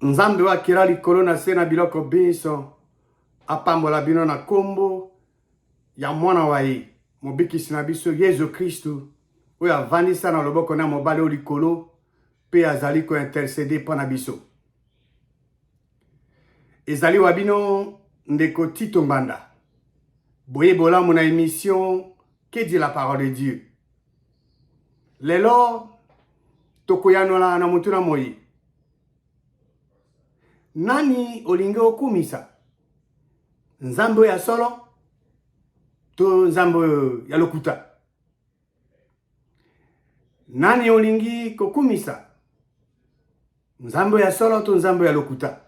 Nzambe wa kira likolo na se na biloko biso apambola bino na kombo ya mwana wa ye mobikisi na biso Yesu Kristu oyo avandisa na loboko na mobali o likolo pe azali ko intercéder mpo na biso. Ezali wa bino ndeko Tito Mbanda. Boye bolamu na émission Que dit la parole de Dieu. Lelo tokoyanola na mutu na moi. Nani olingi okumisa? Nzambe ya solo to nzambe ya lokuta? Nani olingi kokumisa? Nzambe ya solo to nzambe ya lokuta?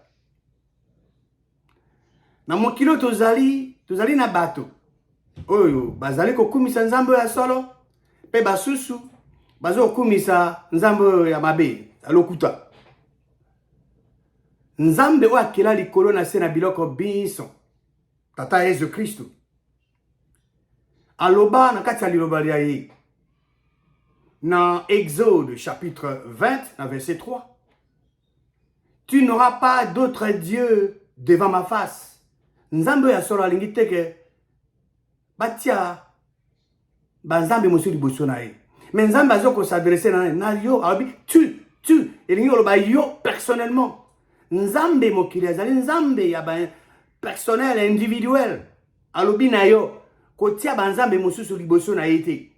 Na mokilo tozali na bato oyo bazali kokumisa nzambe ya solo pe basusu bazo kokumisa nzambe ya mabe ya lokuta. Nzambe oyo akela likolo na se na biloko biso tata Yesu Kristu aloba na kati ya liloba ya ye na Exode chapitre 20 na verset 3. Tu n'auras pas d'autre Dieu devant ma face. Nzambe ya solo alingi teke batia banzambe mosu liboso na ye. Mais nzambe azoko s'adresser na yo abi tu elingi oloba yo personnellement. Nzambe mokili azali nzambe ya ba personnel individuel alobi na yo kotia banzambe mosusu liboso na ye te.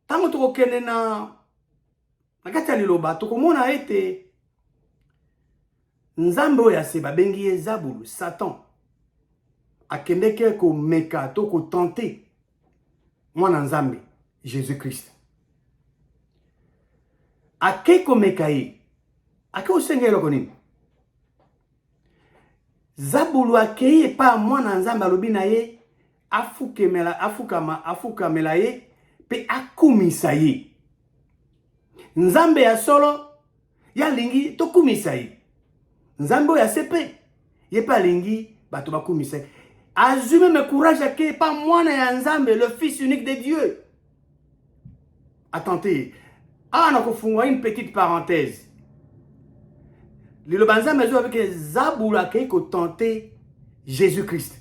Tango tokokende na kati ya liloba tokomona ete nzambe oyo ase babengi ye Zabulu, Satan akendeke komeka to kotente mwana nzambe Jésus Christ. Ake komeka ye ake osenga eloko nini? Zabulu akei epa mwana nzambe alobi na ye afukamela ye pe akumisa ye. Nzambe ya solo ya lingi tokumisa ye. Nzambe ya sepe ye pa lingi bato bakumisa ye. Azume me courage ake pa mwana ya nzambe, le fils unique de Dieu. Attendez, on a confondé une petite parenthèse. Le banzambe zo avec Zabulu akei ko tenter Jésus Christ.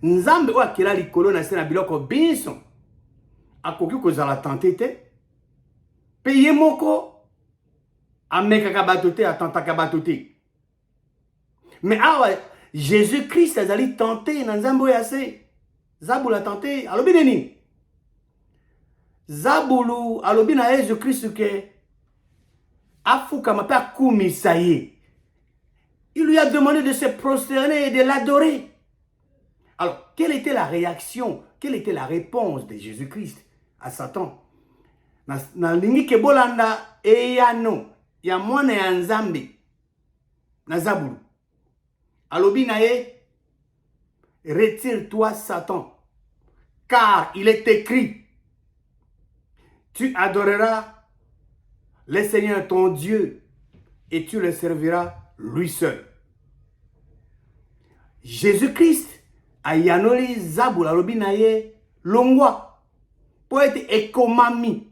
Nzambe o akela likolo na se na biloko biso akoki kozala tenter te. Pe ye moko amekaka bato te, atentaka bato te. Mais awa Jésus Christ azali tenté na nzambe oyo ase. Zabulu a tenté alobi nini? Zabulu alobi na Jésus Christ ke afukama pe akumisa ye. Il lui a demandé de se prosterner et de l'adorer. Alors, quelle était la réaction? Quelle était la réponse de Jésus Christ à Satan? Na lingi ke bolanda eyano ya mwana ya nzambe na Zabulu. Alobi na ye, retire-toi Satan, car il est écrit, tu adoreras le Seigneur ton Dieu et tu le serviras lui seul. Jésus-Christ a yanoli Zabulu alobi na ye longwa po ete ekomami.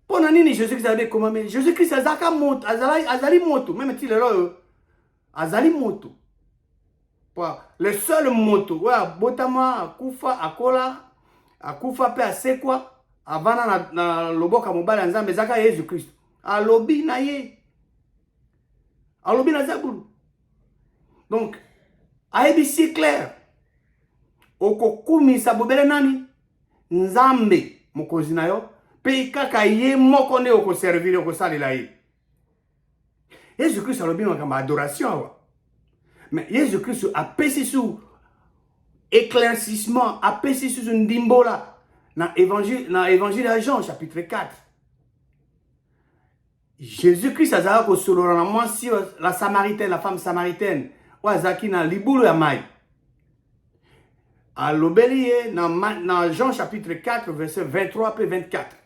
Pona nini Jésus-Christ a ekomami? Jésus-Christ azali moto, même si le azali moto. Le seul moto ouais botama akufa akola akufa pe asekwa avana na loboka mobala nzambe zaka Yesu Kristo. Alobi na ye. Alobi na Zabulu. Donc ayebi clair. Okokumisa bobele nani? Nzambe mokonzi na yo pe kaka ye moko nde okoservir okosalela ye. Jésus Christ alobi na adoration awa. Mais Jésus Christ a pesé sous éclaircissement, a pesé sous une dimbola dans l'évangile de Jean, chapitre 4. Jésus-Christ a zala ko solora na mwasi la samaritaine, la femme samaritaine, wa zaki na libulu ya mai. Alobeli dans Jean chapitre 4 verset 23 et 24.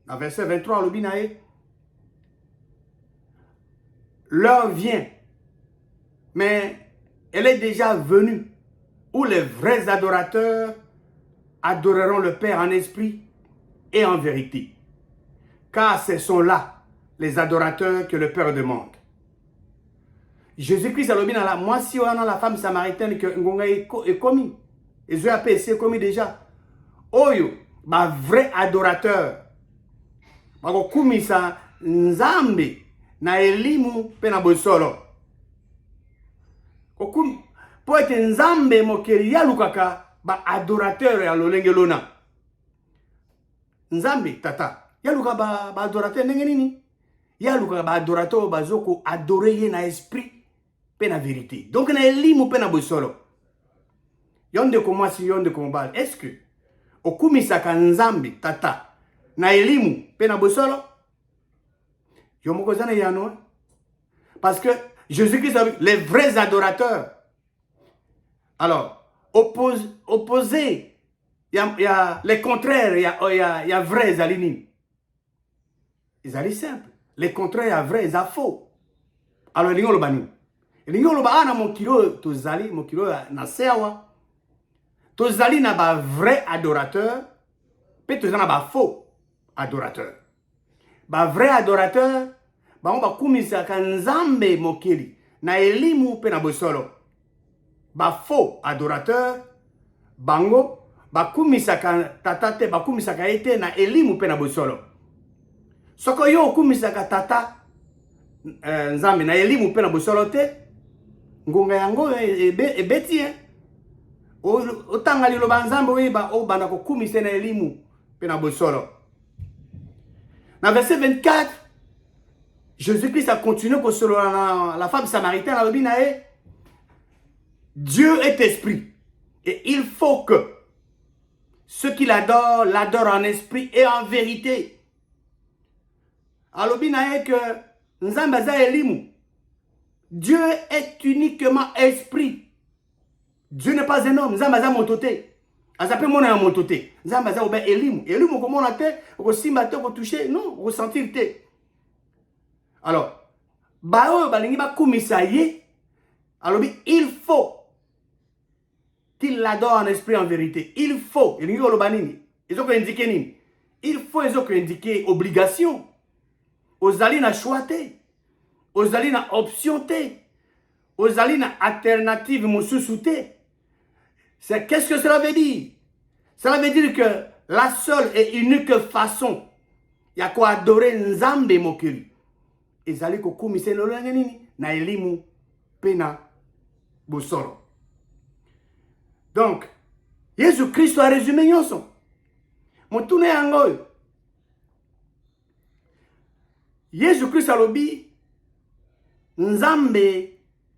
Dans verset 23 alobi na ye, l'heure vient, mais elle est déjà venue, où les vrais adorateurs adoreront le Père en esprit et en vérité. Car ce sont là les adorateurs que le Père demande. Jésus-Christ a dit, moi si on a la femme samaritaine que Ngonga est commis, et je appelle c'est commis déjà. Oyo, ba vrai adorateur. Bako kumisa nzambe na elimu pe na bosolo. Po ete nzambe mokeri yalukaka ba adorateur ya lolenge lona. Nzambe tata yaluka ba adorateur ndenge nini? Yaluka ba adorateur bazoko adorer ye na esprit pe na vérité. Donc na elimu pe na bosolo. Yonde ko mwasi yonde ko mbali. Est-ce que okumisaka nzambe tata na elimu pe na bosolo? Yomoko zana yano. Parce que Jésus-Christ a dit les vrais adorateurs. Alors, opposé, il y a les contraires, il y a vrais alinines. Ils allaient simple. Les contraires, il y a vrai, il y a faux. Alors, il y a le bani. Il y a le bani, mon kilo, tozali, mon kilo, na sewa. Tozali na ba vrai adorateur, peut tozali na ba faux adorateur. Ba vrai adorateur, ba on ba kumisa kanzambe mokeli, na elimu pe na bosolo. Ba faux adorateur, bango, ba kumisa kan tatate, ba kumisa ka ete na elimu pe na bosolo. Soko yo kumisa ka tata, nzambe na elimu pe na bosolo te, ngonga yango ebeti otanga lilo banzambe oyeba o banda ko kumisa na elimu pe na bosolo. Dans verset 24, Jésus-Christ a continué pour la femme samaritaine à l'obinae. Dieu est esprit. Et il faut que ceux qui l'adorent, l'adorent en esprit et en vérité. À l'obinae que Nzambaza elimu. Dieu est uniquement esprit. Dieu n'est pas un homme. Nzambaza montoté. Azape mona montoté. Nzambaza obe elimu. Elimu comment on a te, au simbato, au toucher, non, au sentir te. Alors, bao balingi ba kumisaye. Alors il faut qu'il l'adore en esprit en vérité. Il faut. Il faut indiquer obligation. Aux alina choité. Aux alina optionté. Aux alina alternative moussousouté. C'est qu'est-ce que cela veut dire? Cela veut dire que la seule et unique façon, il y a quoi adorer Nzambe mokeli. Ezali ko kumise no nini na elimu pena bosoro. Donc, Jésus-Christ a résumé nyonso. Motune yango. Jésus-Christ a lobi Nzambe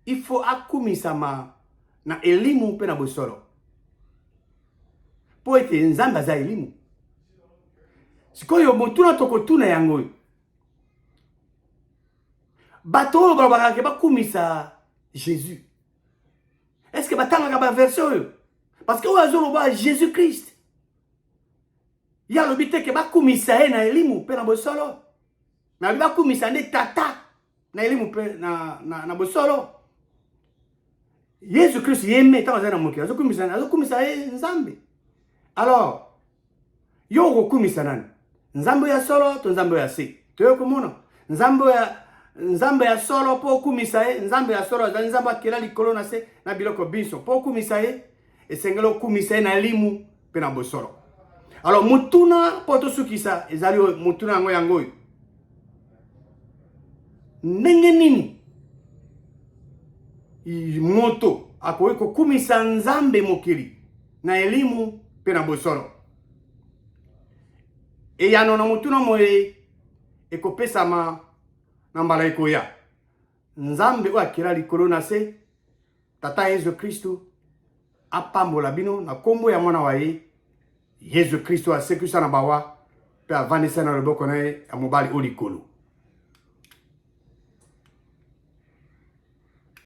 il faut akumisama na elimu pena bosoro. Po ete Nzambe za elimu. Sikoyo motuna tokotuna yango. Bato babaka ba kumisa Jésus. Est-ce que batanga ba version? Parce que oazo ba Jésus-Christ. Ya lobite ke ba kumisa na elimu pe na bosolo. Na ba kumisa ne tata na elimu pe na bosolo. Jésus-Christ yeme taza na moki. Azo kumisa Nzambe. Alors, yo ko kumisa nani? Nzambe ya solo to Nzambe ya se. To komona. Nzambe ya solo po kumisa Nzambe ya solo za Nzambe akela likolo na se na biloko biso po kumisa esengelo kumisa na limu pe na bosolo. Alors mutuna po to sukisa ezali mutuna ngo yango. Ndenge nini moto akoye ko kumisa Nzambe mokili na elimu pe na bosolo. E ya nona mutuna moye ekopesama na mbalaiko ya Nzambe o akira likolo na se tata Yesu Kristo apambola bino na kombo ya mwana waye Yesu Kristo asekisa na bawa pe avanisa na loboko na ye ya mobali o likolo.